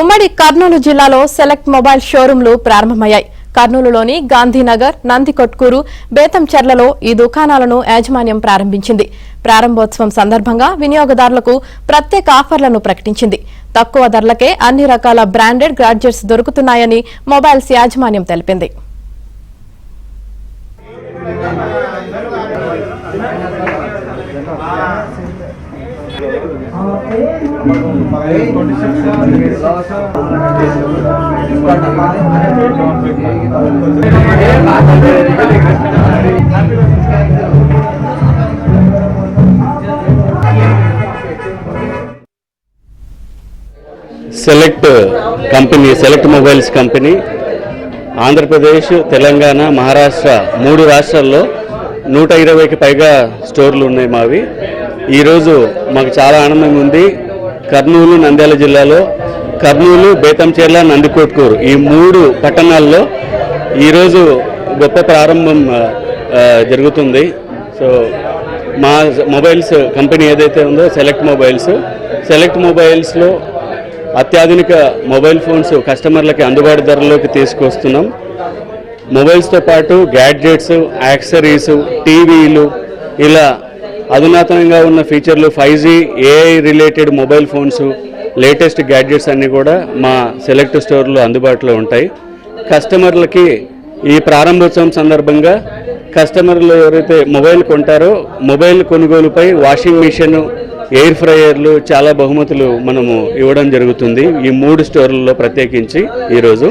ఉమ్మడి కర్నూలు జిల్లాలో select mobile షోరూంలు ప్రారంభమయ్యాయి. కర్నూలులోని గాంధీనగర్, నందికొట్కూరు, బేతంచెర్లలో ఈ దుకాణాలను యాజమాన్యం ప్రారంభించింది. ప్రారంభోత్సవం సందర్భంగా వినియోగదారులకు ప్రత్యేక ఆఫర్లను ప్రకటించింది. తక్కువ ధరలకే అన్ని రకాల బ్రాండెడ్ గ్యాడ్జెట్స్ దొరుకుతున్నాయని మొబైల్స్ యాజమాన్యం తెలిపింది. Select company, select mobiles company Andhra Pradesh, Telangana, Maharashtra 3 రాష్ట్రాల్లో 120కి పైగా స్టోర్లు ఉన్నాయి మావి. ఈరోజు మాకు చాలా ఆనందంగా ఉంది. కర్నూలు, నంద్యాల జిల్లాలో కర్నూలు, బేతంచెర్ల, నందికొట్కూరు ఈ 3 పట్టణాల్లో ఈరోజు గొప్ప ప్రారంభం జరుగుతుంది. సో మా మొబైల్స్ కంపెనీ ఏదైతే ఉందో సెలెక్ట్ మొబైల్స్లో అత్యాధునిక మొబైల్ ఫోన్స్ కస్టమర్లకి అందుబాటు ధరలోకి తీసుకొస్తున్నాం. మొబైల్స్తో పాటు గ్యాడ్జెట్స్, యాక్సెసరీస్, టీవీలు, ఇలా అధునాతనంగా ఉన్న ఫీచర్లు, 5G, AI related mobile phones, latest gadgets అన్నీ కూడా మా సెలెక్ట్ స్టోర్లో అందుబాటులో ఉంటాయి. కస్టమర్లకి ఈ ప్రారంభోత్సవం సందర్భంగా కస్టమర్లు ఎవరైతే మొబైల్ కొంటారో మొబైల్ కొనుగోలుపై వాషింగ్ మిషన్, ఎయిర్ ఫ్రైయర్లు, చాలా బహుమతులు మనము ఇవ్వడం జరుగుతుంది ఈ 3 స్టోర్లలో ప్రత్యేకించి ఈరోజు.